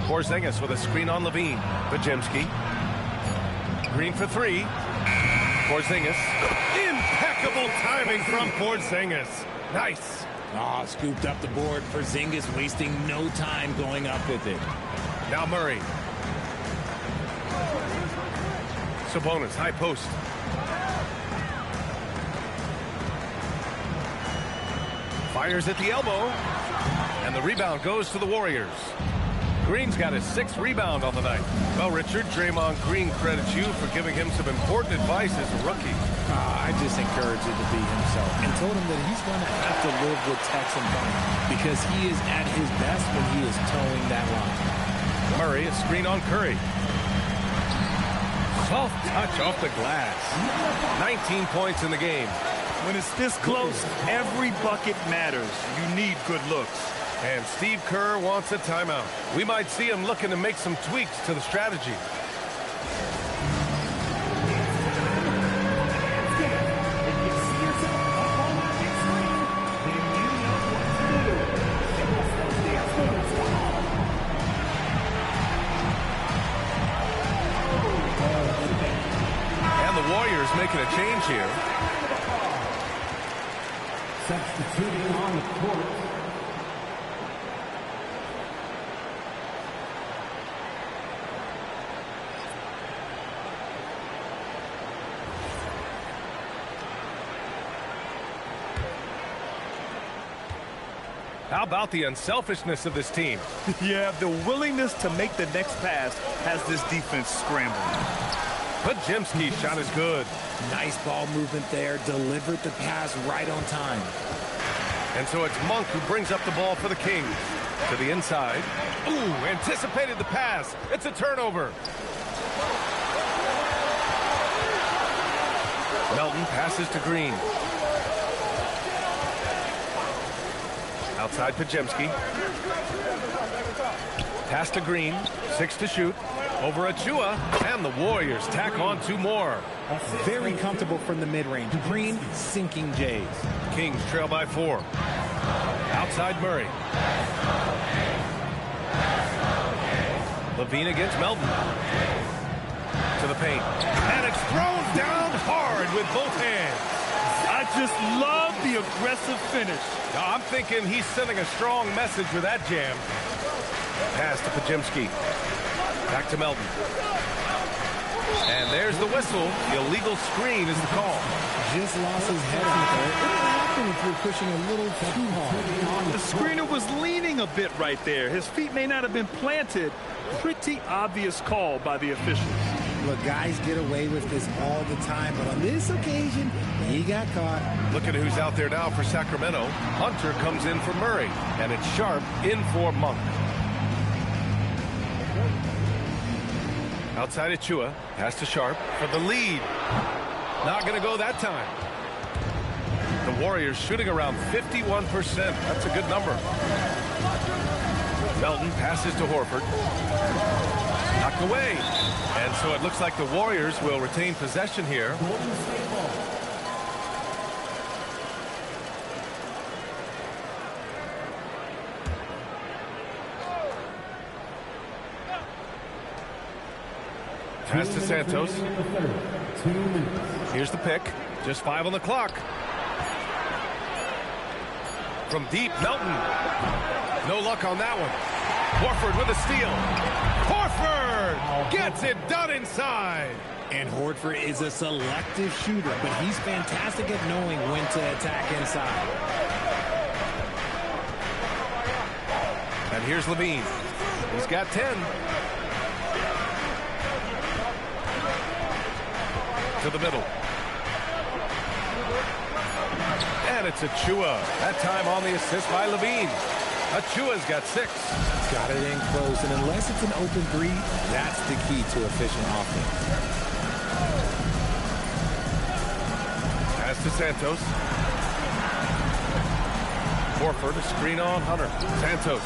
Speaker 2: Porzingis with a screen on Levine. Podziemski. Green for 3. Porzingis. Impeccable Impeccable timing from Porzingis. Nice.
Speaker 4: Oh, scooped up the board. Porzingis wasting no time going up with it.
Speaker 2: Now Murray. Sabonis, high post. Fires at the elbow. And the rebound goes to the Warriors. Green's got his 6th rebound on the night. Well, Richard, Draymond Green credits you for giving him some important advice as a rookie.
Speaker 4: I just encouraged him to be himself and told him that he's going to have to live with Tex and Bryant because he is at his best when he is towing that line.
Speaker 2: Murray, a screen on Curry. Soft touch off the glass. 19 points in the game.
Speaker 3: When it's this close, every bucket matters. You need good looks.
Speaker 2: And Steve Kerr wants a timeout. We might see him looking to make some tweaks to the strategy. And the Warriors making a change here.
Speaker 1: Substituting on the court.
Speaker 2: How about the unselfishness of this team?
Speaker 3: Yeah, the willingness to make the next pass has this defense scrambling.
Speaker 2: Podziemski's shot is good.
Speaker 4: Nice ball movement there. Delivered the pass right on time.
Speaker 2: And so it's Monk who brings up the ball for the Kings. To the inside. Ooh, anticipated the pass. It's a turnover. Melton passes to Green. Outside Podziemski. Pass to Green. 6 to shoot. Over Achua. And the Warriors tack on 2 more.
Speaker 4: Very comfortable from the mid-range. Green sinking Jays.
Speaker 2: Kings trail by 4. Outside Murray. Levine against Melton. To the paint. And it's thrown down hard with both hands.
Speaker 3: I just love the aggressive finish.
Speaker 2: I'm thinking he's sending a strong message with that jam. Pass to Podziemski. Back to Melton. And there's the whistle. Illegal screen is the call.
Speaker 4: Just lost his head out there. What happened if you're pushing a little too hard?
Speaker 3: The screener was leaning a bit right there. His feet may not have been planted. Pretty obvious call by the officials.
Speaker 4: Look, guys get away with this all the time, but on this occasion, he got caught.
Speaker 2: Look at who's out there now for Sacramento. Hunter comes in for Murray, and it's Sharp in for Monk. Outside Achua, pass to Sharp for the lead. Not going to go that time. The Warriors shooting around 51%. That's a good number. Melton passes to Horford. Knocked away. And so it looks like the Warriors will retain possession here. Pass to Santos. Here's the pick. Just 5 on the clock. From deep, Melton. No luck on that one. Horford with a steal. Horford gets it done inside.
Speaker 4: And Horford is a selective shooter, but he's fantastic at knowing when to attack inside.
Speaker 2: And here's Levine. He's got 10. To the middle. And it's Achua. That time on the assist by Levine. Achua's got 6.
Speaker 4: Got it in close, and unless it's an open 3, that's the key to efficient offense.
Speaker 2: Pass to Santos. Horford, a screen on Hunter. Santos.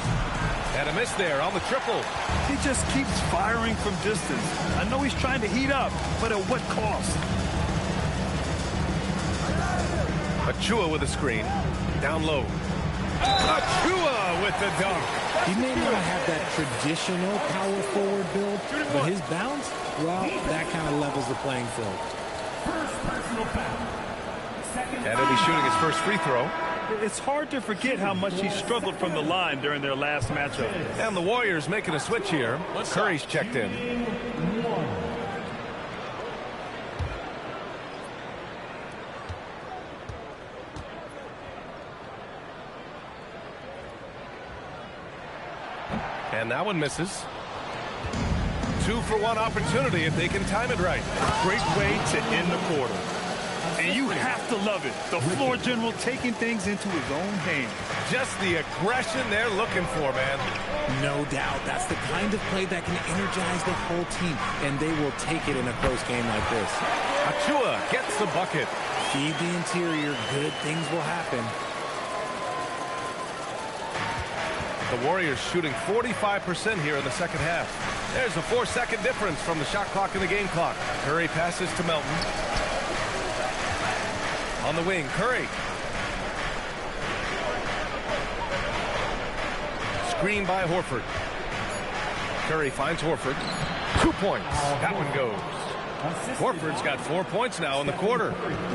Speaker 2: And a miss there on the triple.
Speaker 3: He just keeps firing from distance. I know he's trying to heat up, but at what cost?
Speaker 2: Achua with a screen. Down low. Achua with the dunk.
Speaker 4: He may not have that traditional power forward build, but his bounce, well, that kind of levels the playing field.
Speaker 1: First personal foul.
Speaker 2: And he'll be shooting his first free throw.
Speaker 3: It's hard to forget how much he struggled from the line during their last matchup.
Speaker 2: And the Warriors making a switch here. Curry's checked in. And that one misses. 2-for-1 opportunity if they can time it right.
Speaker 3: Great way to end the quarter. And you have to love it. The floor general taking things into his own hands.
Speaker 2: Just the aggression they're looking for, man.
Speaker 4: No doubt. That's the kind of play that can energize the whole team. And they will take it in a close game like this.
Speaker 2: Achua gets the bucket.
Speaker 4: Feed the interior. Good things will happen.
Speaker 2: The Warriors shooting 45% here in the second half. There's a 4-second difference from the shot clock and the game clock. Curry passes to Melton. On the wing, Curry. Screen by Horford. Curry finds Horford. 2 points. That one goes. Horford's got 4 points now in the quarter.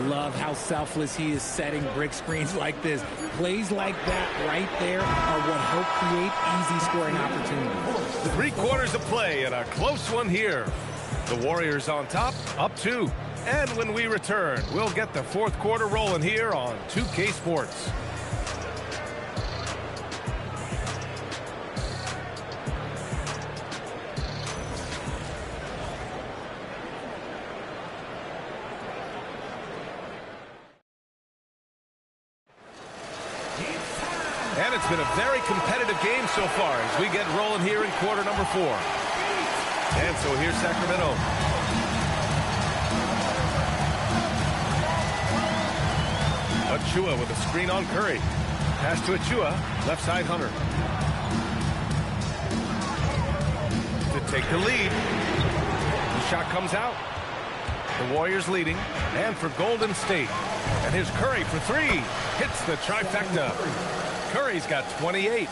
Speaker 4: Love how selfless he is setting brick screens like this. Plays like that right there are what help create easy scoring opportunities.
Speaker 2: 3 quarters of play and a close one here. The Warriors on top, up 2. And when we return, we'll get the fourth quarter rolling here on 2K Sports. And it's been a very competitive game so far as we get rolling here in quarter number 4. And so here's Sacramento. Achua with a screen on Curry. Pass to Achua, left side Hunter. To take the lead. The shot comes out. The Warriors leading. And for Golden State. And here's Curry for 3. Hits the trifecta. Curry's got 28.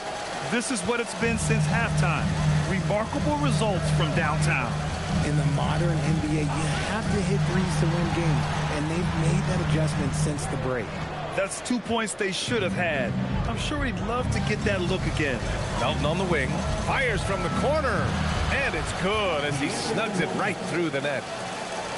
Speaker 3: This is what it's been since halftime. Remarkable results from downtown.
Speaker 4: In the modern NBA, you have to hit threes to win games, and they've made that adjustment since the break.
Speaker 3: That's 2 points they should have had. I'm sure he'd love to get that look again.
Speaker 2: Melton on the wing. Fires from the corner. And it's good as he snugs it right through the net.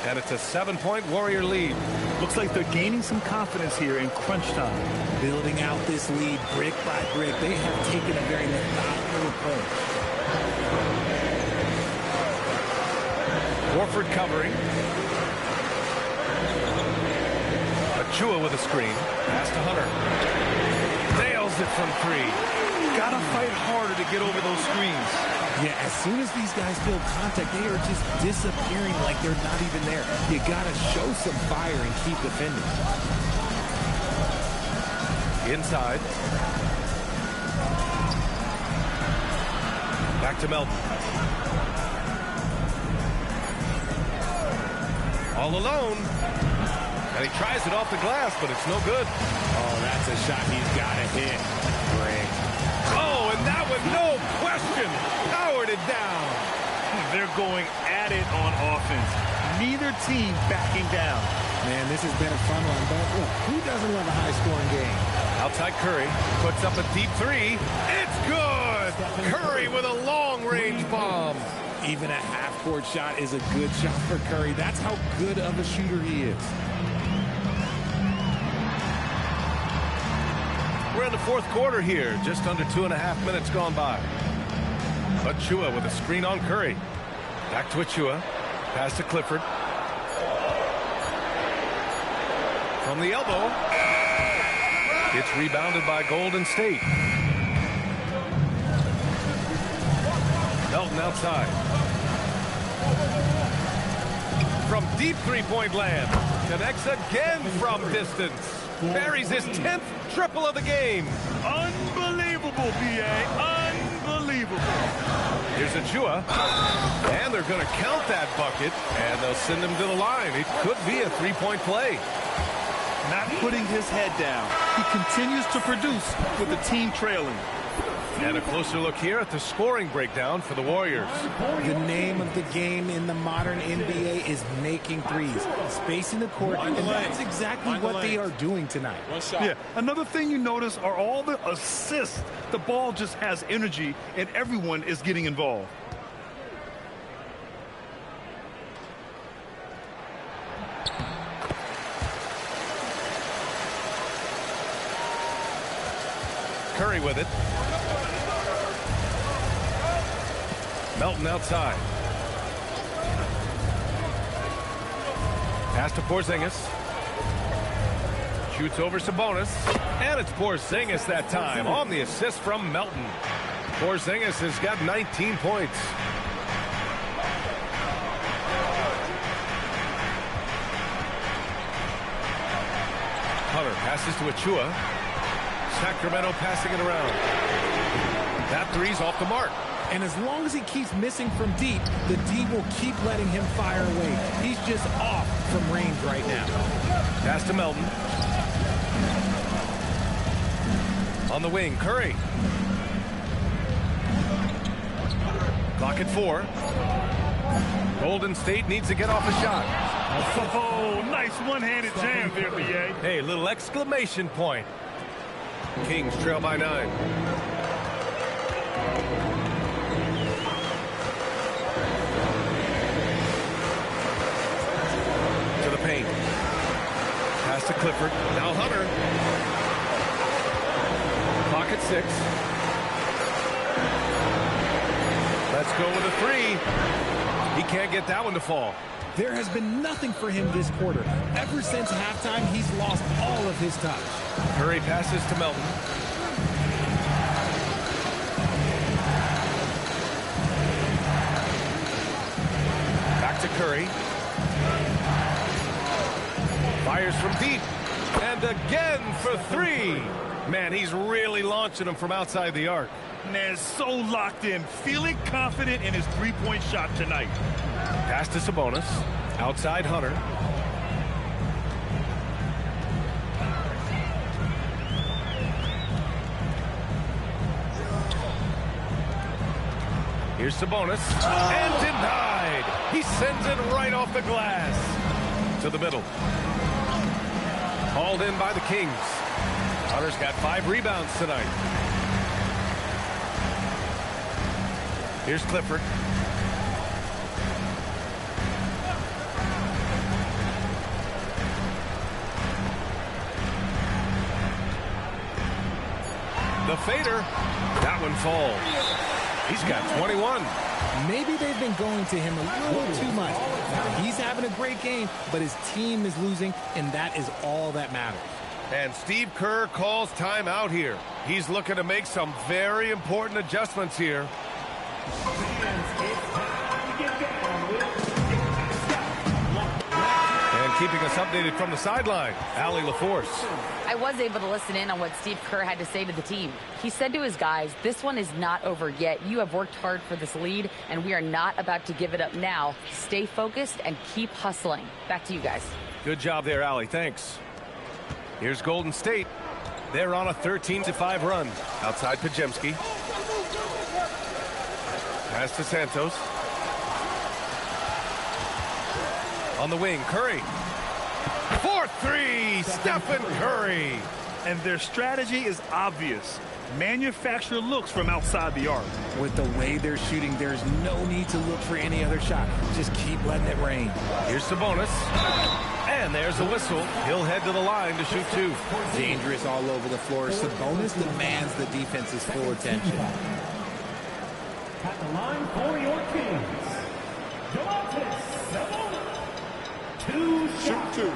Speaker 2: And it's a 7-point Warrior lead.
Speaker 3: Looks like they're gaining some confidence here in crunch time.
Speaker 4: Building out this lead brick by brick, they have taken a very methodical approach.
Speaker 2: Horford covering. Achua with a screen. Pass to Hunter. Nails it from 3.
Speaker 3: Gotta fight harder to get over those screens.
Speaker 4: Yeah, as soon as these guys build contact, they are just disappearing like they're not even there. You gotta show some fire and keep defending.
Speaker 2: Inside. Back to Melton. All alone. And he tries it off the glass, but it's no good.
Speaker 4: Oh, that's a shot he's got to hit. Great.
Speaker 2: Oh, and that one, no question, powered it down.
Speaker 3: They're going at it on offense. Neither team backing down.
Speaker 4: Man, this has been a fun one, but look, who doesn't love a high-scoring game?
Speaker 2: Outside Curry puts up a deep 3. It's good. Curry with a long-range bomb.
Speaker 4: Even a half-court shot is a good shot for Curry. That's how good of a shooter he is.
Speaker 2: We're in the fourth quarter here, just under 2.5 minutes gone by. Achua with a screen on Curry. Back to Achua. Pass to Clifford. From the elbow. It's rebounded by Golden State. Melton outside. From deep three-point land. Connects again from distance. Buries his 10th triple of the game.
Speaker 3: Unbelievable, B.A. Unbelievable.
Speaker 2: Here's Achua. And they're going to count that bucket. And they'll send him to the line. It could be a three-point play.
Speaker 3: Not putting his head down. He continues to produce with the team trailing.
Speaker 2: And a closer look here at the scoring breakdown for the Warriors.
Speaker 4: The name of the game in the modern NBA is making threes, spacing the court, and that's exactly what they are doing tonight.
Speaker 3: Yeah, another thing you notice are all the assists. The ball just has energy, and everyone is getting involved.
Speaker 2: Curry with it. Melton outside. Pass to Porzingis. Shoots over Sabonis. And it's Porzingis that time on the assist from Melton. Porzingis has got 19 points. Hunter passes to Achua. Sacramento passing it around. That three's off the mark.
Speaker 4: And as long as he keeps missing from deep, the D will keep letting him fire away. He's just off from range right now.
Speaker 2: Pass to Melton. On the wing, Curry. Clock at 4. Golden State needs to get off a shot.
Speaker 3: Oh, nice one-handed jam there, B.A.
Speaker 2: Hey, little exclamation point. Kings trail by 9. To the paint. Pass to Clifford. Now Hunter. Clock at 6. Let's go with a 3. He can't get that one to fall.
Speaker 4: There has been nothing for him this quarter. Ever since halftime, he's lost all of his touch.
Speaker 2: Curry passes to Melton. Back to Curry. Fires from deep. And again for 3. Man, he's really launching them from outside the arc.
Speaker 3: Man, so locked in, feeling confident in his three-point shot tonight.
Speaker 2: Pass to Sabonis. Outside Hunter. Here's Sabonis. And denied. He sends it right off the glass. To the middle. Hauled in by the Kings. Hunter's got 5 rebounds tonight. Here's Clifford. The fader. That one falls. He's got 21.
Speaker 4: Maybe they've been going to him a little too much. Now, he's having a great game, but his team is losing, and that is all that matters.
Speaker 2: And Steve Kerr calls timeout here. He's looking to make some very important adjustments here. And keeping us updated from the sideline, Allie LaForce.
Speaker 5: I was able to listen in on what Steve Kerr had to say to the team. He said to his guys, this one is not over yet. You have worked hard for this lead, and we are not about to give it up now. Stay focused and keep hustling. Back to you guys.
Speaker 2: Good job there, Allie. Thanks. Here's Golden State. They're on a 13-5 run. Outside Pajemski. Pass to Santos. On the wing, Curry. 4-3, Stephen Curry.
Speaker 3: And their strategy is obvious. Manufacture looks from outside the arc.
Speaker 4: With the way they're shooting, there's no need to look for any other shot. Just keep letting it rain.
Speaker 2: Here's Sabonis. And there's a whistle. He'll head to the line to shoot 2.
Speaker 4: Dangerous all over the floor. Sabonis demands the defense's full attention.
Speaker 1: At the line for your Kings, Domantas Sabonis. 2 shots.
Speaker 6: Shoot 2.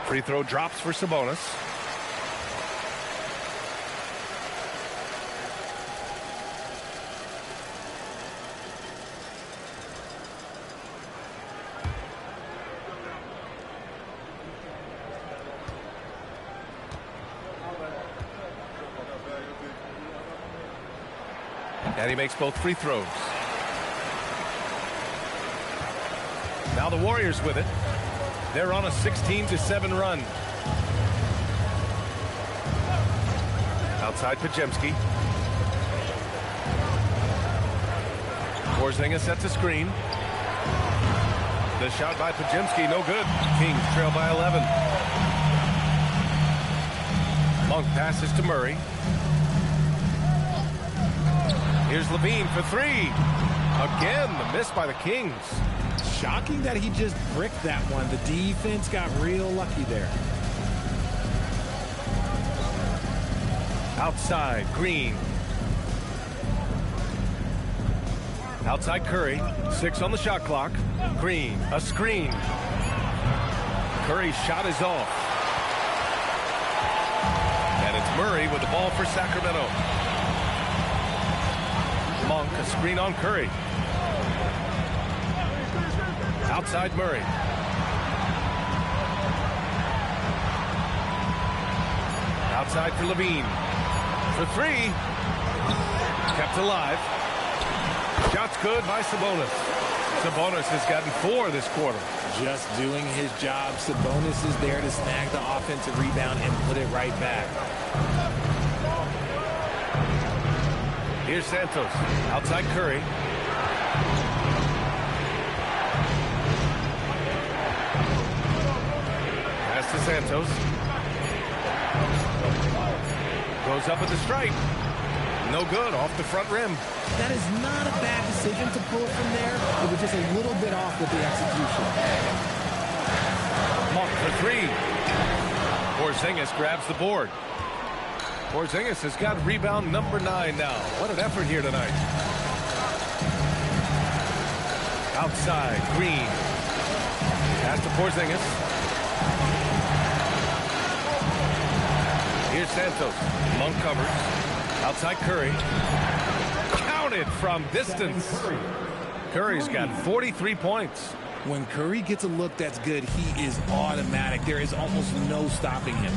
Speaker 2: Free throw drops for Sabonis. And he makes both free throws. Now the Warriors with it. They're on a 16-7 run. Outside Pajemski. Porzingis sets a screen. The shot by Pajemski, no good. Kings trail by 11. Monk passes to Murray. Here's Levine for three. Again, the miss by the Kings.
Speaker 4: Shocking that he just bricked that one. The defense got real lucky there.
Speaker 2: Outside, Green. Outside Curry. 6 on the shot clock. Green, a screen. Curry's shot is off. And it's Murray with the ball for Sacramento. Monk, a screen on Curry. Outside Murray. Outside for Levine. For three. Kept alive. Shots good by Sabonis. Sabonis has gotten 4 this quarter.
Speaker 4: Just doing his job. Sabonis is there to snag the offensive rebound and put it right back.
Speaker 2: Here's Santos. Outside Curry. Pass to Santos. Goes up at the stripe. No good, off the front rim.
Speaker 4: That is not a bad decision to pull it from there. It was just a little bit off with the execution.
Speaker 2: Monk for three. Porzingis grabs the board. Porzingis has got rebound number 9 now. What an effort here tonight. Outside, Green. Pass to Porzingis. Here's Santos. Monk covers. Outside Curry. Counted from distance. Curry's got 43 points.
Speaker 4: When Curry gets a look that's good, he is automatic. There is almost no stopping him.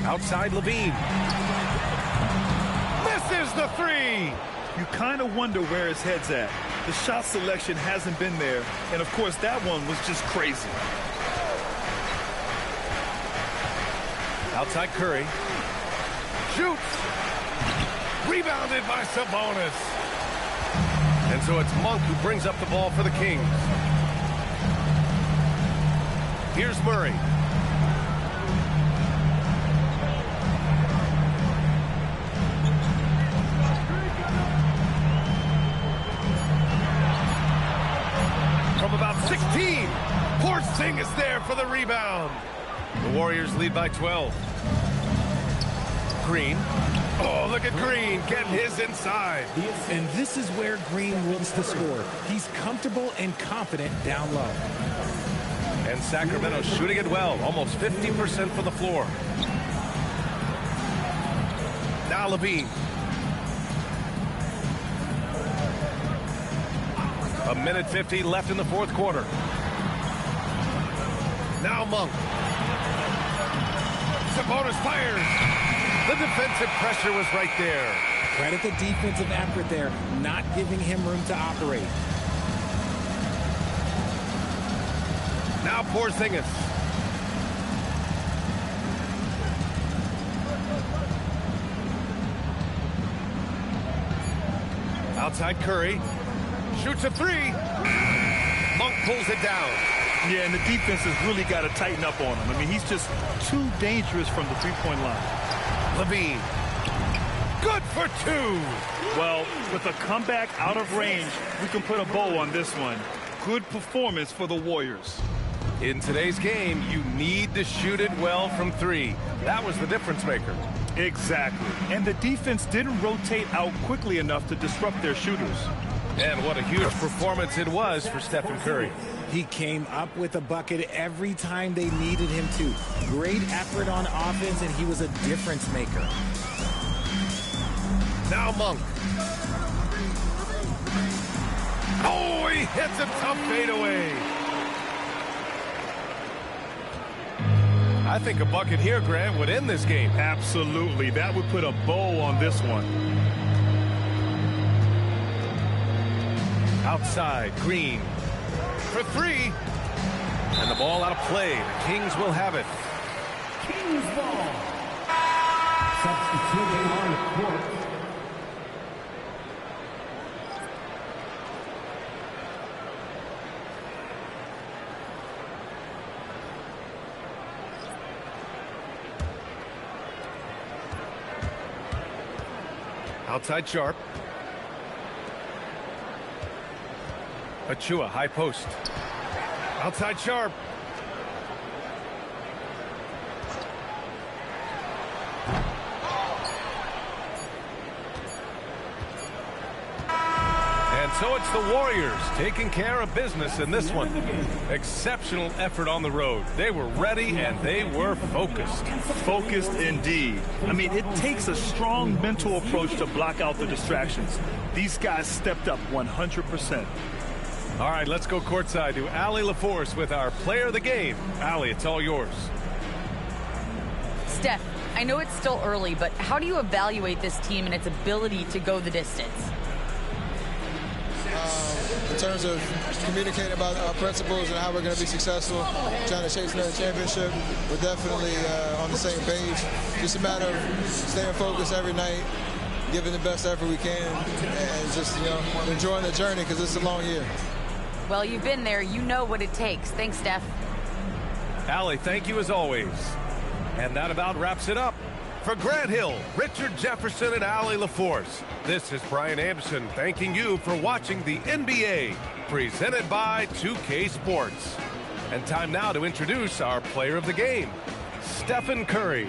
Speaker 2: Outside Levine. Misses the three.
Speaker 3: You kind of wonder where his head's at. The shot selection hasn't been there. And, of course, that one was just crazy.
Speaker 2: Outside Curry. Shoots. Rebounded by Sabonis. And so it's Monk who brings up the ball for the Kings. Here's Murray. From about 16, Porzingis there for the rebound. The Warriors lead by 12. Green. Oh, look at Green getting his inside.
Speaker 4: And this is where Green wants to score. He's comfortable and confident down low.
Speaker 2: And Sacramento shooting it well, almost 50% from the floor. Now Levine. A minute 50 left in the fourth quarter. Now Monk. Sabonis fires. The defensive pressure was right there.
Speaker 4: Credit the defensive effort there, not giving him room to operate.
Speaker 2: Now Porzingis. Outside Curry. Shoots a three. Monk pulls it down.
Speaker 3: Yeah, and the defense has really got to tighten up on him. I mean, he's just too dangerous from the three-point line.
Speaker 2: Levine. Good for two.
Speaker 3: Well, with a comeback out of range, we can put a bow on this one. Good performance for the Warriors.
Speaker 2: In today's game, you need to shoot it well from three. That was the difference maker.
Speaker 3: Exactly. And the defense didn't rotate out quickly enough to disrupt their shooters.
Speaker 2: And what a huge performance it was for Stephen Curry.
Speaker 4: He came up with a bucket every time they needed him to. Great effort on offense, and he was a difference maker.
Speaker 2: Now Monk. Oh, he hits a tough fadeaway. I think a bucket here, Grant, would end this game.
Speaker 3: Absolutely. That would put a bow on this one.
Speaker 2: Outside, Green for three. And the ball out of play. The Kings will have it.
Speaker 1: Kings ball. Substituting on the court.
Speaker 2: Outside Sharp. Achua, high post. Outside Sharp. And so it's the Warriors taking care of business in this one. Exceptional effort on the road. They were ready and they were focused.
Speaker 3: Focused indeed. I mean, it takes a strong mental approach to block out the distractions. These guys stepped up 100%.
Speaker 2: All right, let's go courtside to Allie LaForce with our player of the game. Allie, it's all yours.
Speaker 5: Steph, I know it's still early, but how do you evaluate this team and its ability to go the distance?
Speaker 8: In terms of communicating about our principles and how we're going to be successful, trying to chase another championship, we're definitely on the same page. Just a matter of staying focused every night, giving the best effort we can, and just, enjoying the journey because it's a long year.
Speaker 5: Well, you've been there. You know what it takes. Thanks, Steph.
Speaker 2: Allie, thank you as always. And that about wraps it up. For Grant Hill, Richard Jefferson, and Allie LaForce, this is Brian Anderson thanking you for watching the NBA, presented by 2K Sports. And time now to introduce our player of the game, Stephen Curry.